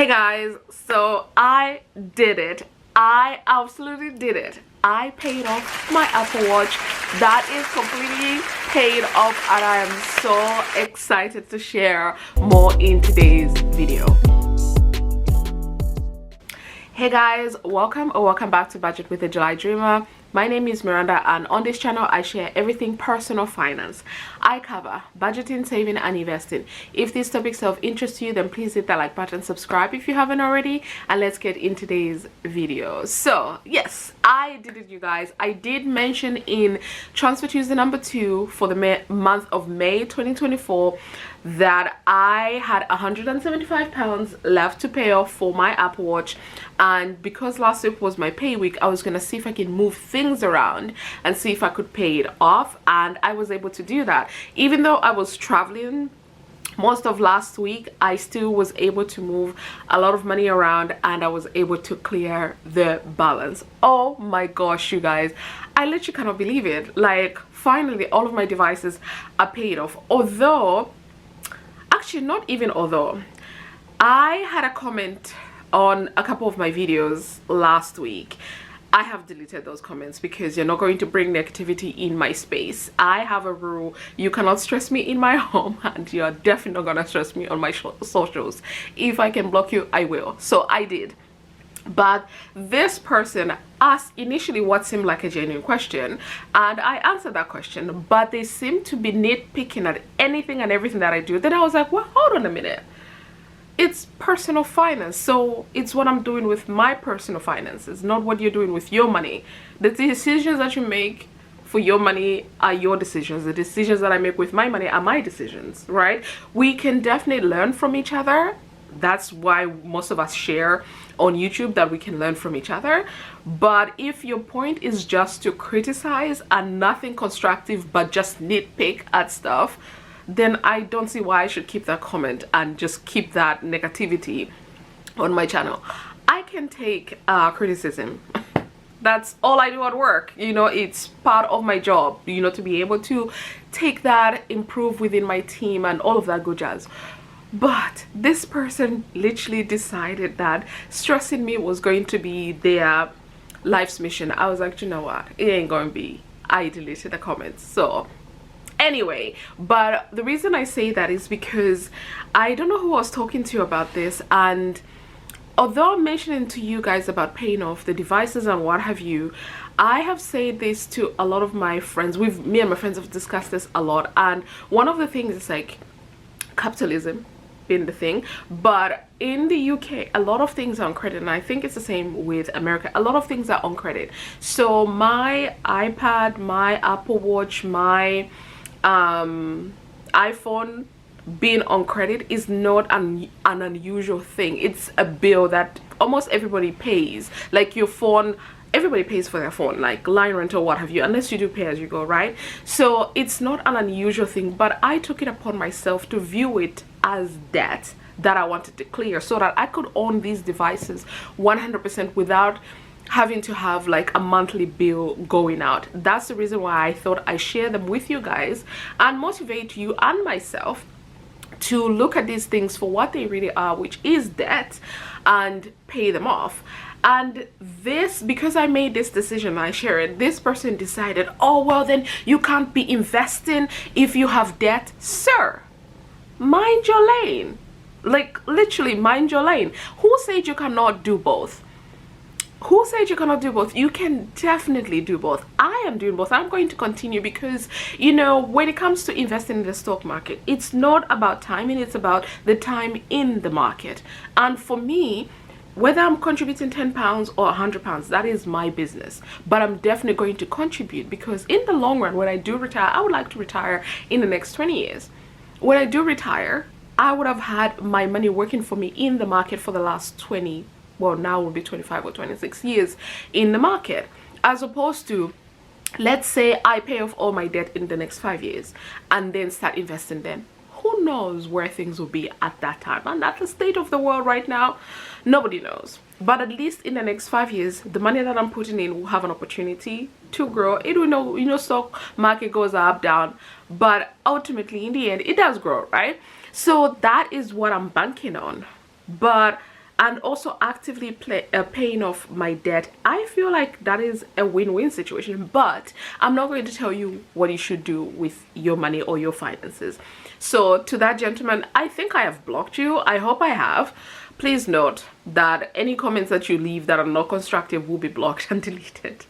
Hey guys, so I did it. I absolutely did it. I paid off my Apple Watch. That is completely paid off, and I am so excited to share more in today's video. Hey guys, welcome back to Budget with a July Dreamer. My name is Miranda, and on this channel I share everything personal finance. I cover budgeting, saving and investing. If these topics are of interest to you, then please hit that like button, subscribe if you haven't already, and let's get in today's video. So yes, I did it, you guys. I did mention in Transfer Tuesday number 2 for the month of May 2024 that I had £175 left to pay off for my Apple Watch, and because last week was my pay week, I was gonna see if I can move things around and see if I could pay it off, and I was able to do that. Even though I was traveling most of last week, I still was able to move a lot of money around, and I was able to clear the balance. Oh my gosh, you guys, I literally cannot believe it. Like, finally all of my devices are paid off. Although, actually not even although, I had a comment on a couple of my videos last week. I have deleted those comments because you're not going to bring negativity in my space. I have a rule: you cannot stress me in my home, and you're definitely not gonna stress me on my socials. If I can block you, I will. So I did. But this person asked initially what seemed like a genuine question, and I answered that question, but they seemed to be nitpicking at anything and everything that I do. Then I was like, well, hold on a minute. It's personal finance, so it's what I'm doing with my personal finances, not what you're doing with your money. The decisions that you make for your money are your decisions. The decisions that I make with my money are my decisions, right? We can definitely learn from each other. That's why most of us share on YouTube, that we can learn from each other. But if your point is just to criticize and nothing constructive but just nitpick at stuff, then I don't see why I should keep that comment and just keep that negativity on my channel. I can take criticism. That's all I do at work. You know, it's part of my job, you know, to be able to take that, improve within my team and all of that good jazz. But this person literally decided that stressing me was going to be their life's mission. I was like, you know what, it ain't going to be. I deleted the comments. So anyway, but the reason I say that is because I don't know who I was talking to about this, and although I'm mentioning to you guys about paying off the devices and what have you, I have said this to a lot of my friends. Me and my friends have discussed this a lot, and one of the things is like capitalism being the thing, but in the UK a lot of things are on credit, and I think it's the same with America. A lot of things are on credit. So my iPad, my Apple Watch, my iPhone being on credit is not an unusual thing. It's a bill that almost everybody pays. Like your phone, everybody pays for their phone, like line rental, what have you, unless you do pay as you go, right? So it's not an unusual thing, but I took it upon myself to view it as debt that I wanted to clear, so that I could own these devices 100% without having to have like a monthly bill going out. That's the reason why I thought I share them with you guys and motivate you and myself to look at these things for what they really are, which is debt, and pay them off. And this, because I made this decision, I share it, this person decided, oh well, then you can't be investing if you have debt. Sir, mind your lane. Like, literally mind your lane. Who said you cannot do both? Who said you cannot do both? You can definitely do both. I am doing both. I'm going to continue because, you know, when it comes to investing in the stock market, it's not about timing, it's about the time in the market. And for me, whether I'm contributing £10 or £100, that is my business. But I'm definitely going to contribute, because in the long run, when I do retire, I would like to retire in the next 20 years. When I do retire, I would have had my money working for me in the market for the last 20, well, now will be 25 or 26 years in the market, as opposed to, let's say I pay off all my debt in the next 5 years and then start investing then. Who knows where things will be at that time? And that's the state of the world right now. Nobody knows. But at least in the next 5 years, the money that I'm putting in will have an opportunity to grow. It will know, you know, stock market goes up, down, but ultimately in the end, it does grow, right? So that is what I'm banking on. But and also actively paying off my debt, I feel like that is a win-win situation. But I'm not going to tell you what you should do with your money or your finances. So to that gentleman, I think I have blocked you. I hope I have. Please note that any comments that you leave that are not constructive will be blocked and deleted.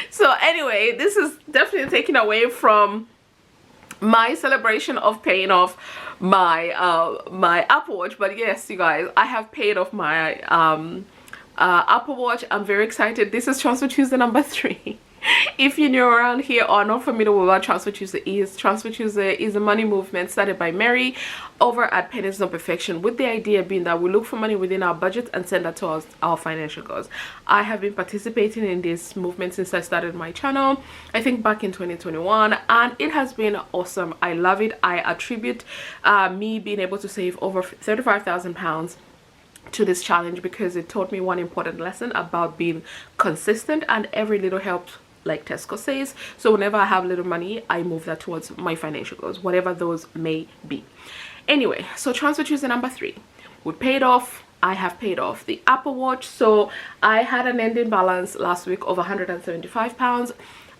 So anyway, this is definitely taken away from my celebration of paying off my my Apple Watch. But yes, you guys, I have paid off my Apple Watch. I'm very excited. This is Transfer Tuesday number 3. If you're new around here or not familiar with what Transfer Tuesday is a money movement started by Mary over at Pennies on Perfection, with the idea being that we look for money within our budget and send that towards our financial goals. I have been participating in this movement since I started my channel, I think back in 2021, and it has been awesome. I love it. I attribute me being able to save over £35,000 to this challenge because it taught me one important lesson about being consistent, and every little helps, like Tesco says. So whenever I have little money, I move that towards my financial goals, whatever those may be. Anyway, so Transfer Tuesday number 3, we paid off. I have paid off the Apple Watch. So I had an ending balance last week of £175,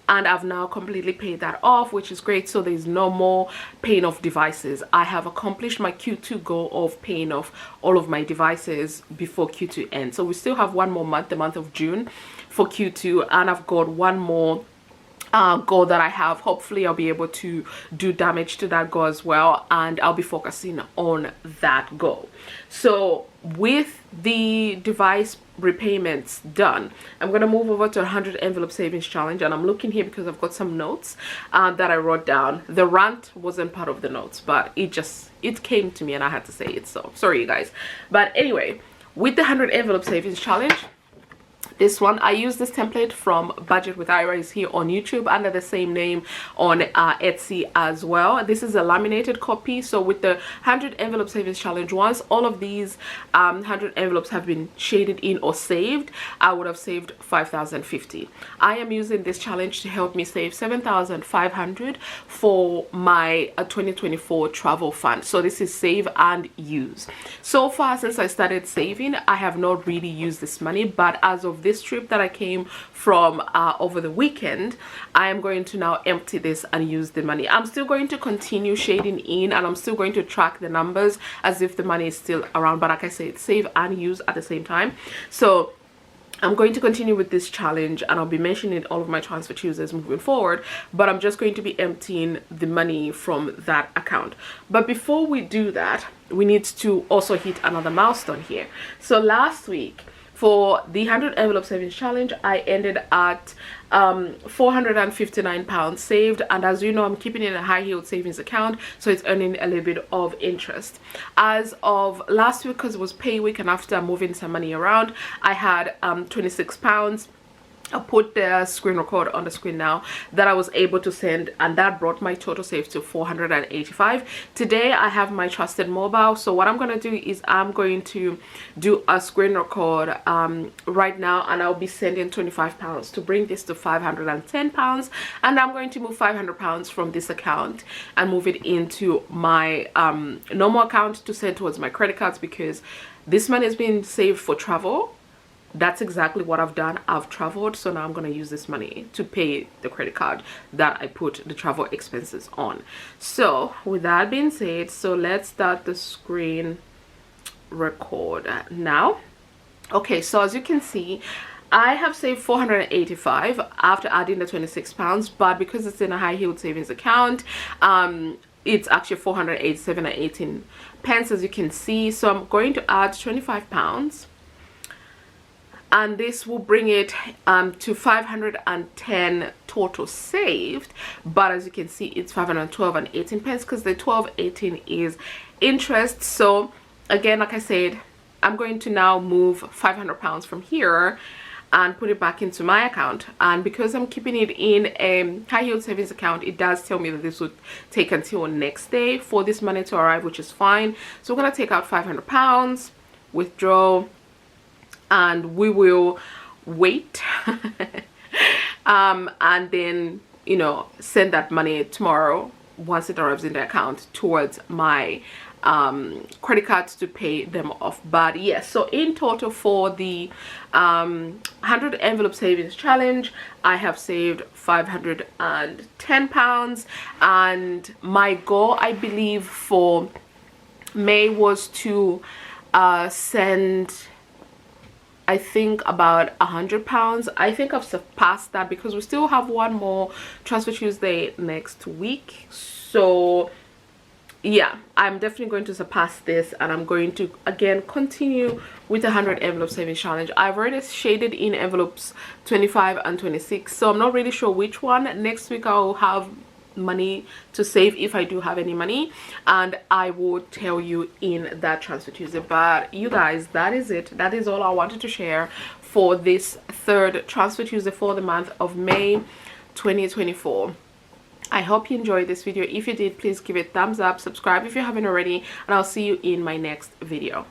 and I've now completely paid that off, which is great. So there's no more paying off devices. I have accomplished my Q2 goal of paying off all of my devices before Q2 ends. So we still have one more month, the month of June, for Q2, and I've got one more goal that I have. Hopefully I'll be able to do damage to that goal as well, and I'll be focusing on that goal. So with the device repayments done, I'm going to move over to 100 envelope savings challenge, and I'm looking here because I've got some notes that I wrote down. The rant wasn't part of the notes, but it came to me and I had to say it, so sorry you guys. But anyway, with the 100 envelope savings challenge, this one, I use this template from Budget with Ira, is here on YouTube under the same name on Etsy as well. This is a laminated copy. So with the 100 envelope savings challenge, once all of these 100 envelopes have been shaded in or saved, I would have saved 5,050. I am using this challenge to help me save 7,500 for my 2024 travel fund. So this is save and use. So far since I started saving, I have not really used this money, but as of this trip that I came from over the weekend, I am going to now empty this and use the money. I'm still going to continue shading in, and I'm still going to track the numbers as if the money is still around, but like I said, save and use at the same time. So I'm going to continue with this challenge, and I'll be mentioning all of my Transfer Tuesdays moving forward, but I'm just going to be emptying the money from that account. But before we do that, we need to also hit another milestone here. So last week, for the 100 envelope savings challenge, I ended at £459 saved, and as you know, I'm keeping it in a high yield savings account, so it's earning a little bit of interest. As of last week, because it was pay week and after moving some money around, I had £26. I'll put the screen record on the screen now that I was able to send, and that brought my total save to 485. Today I have my trusted mobile, so what I'm going to do is I'm going to do a screen record right now, and I'll be sending £25 to bring this to £510, and I'm going to move £500 from this account and move it into my normal account to send towards my credit cards, because this money is being saved for travel. That's exactly what I've done. I've traveled, so now I'm going to use this money to pay the credit card that I put the travel expenses on. So with that being said, so let's start the screen record now. Okay, so as you can see, I have saved 485 after adding the £26, but because it's in a high yield savings account, it's actually 487 and 18 pence, as you can see. So I'm going to add £25, and this will bring it to 510 total saved. But as you can see, it's 512 and 18 pence, because the 12.18 is interest. So again, like I said, I'm going to now move £500 from here and put it back into my account. And because I'm keeping it in a high yield savings account, it does tell me that this would take until next day for this money to arrive, which is fine. So we're going to take out £500, withdraw, and we will wait and then, you know, send that money tomorrow once it arrives in the account towards my credit cards to pay them off. But yes, so in total for the 100 envelope savings challenge, I have saved £510, and my goal, I believe, for May was to send, I think, about £100. I think I've surpassed that because we still have one more Transfer Tuesday next week. So yeah, I'm definitely going to surpass this, and I'm going to again continue with the 100 envelope savings challenge. I've already shaded in envelopes 25 and 26, so I'm not really sure which one. Next week I'll have money to save, if I do have any money, and I will tell you in that Transfer Tuesday. But you guys, that is it. That is all I wanted to share for this third Transfer Tuesday for the month of May 2024. I hope you enjoyed this video. If you did, please give it a thumbs up, subscribe if you haven't already, and I'll see you in my next video.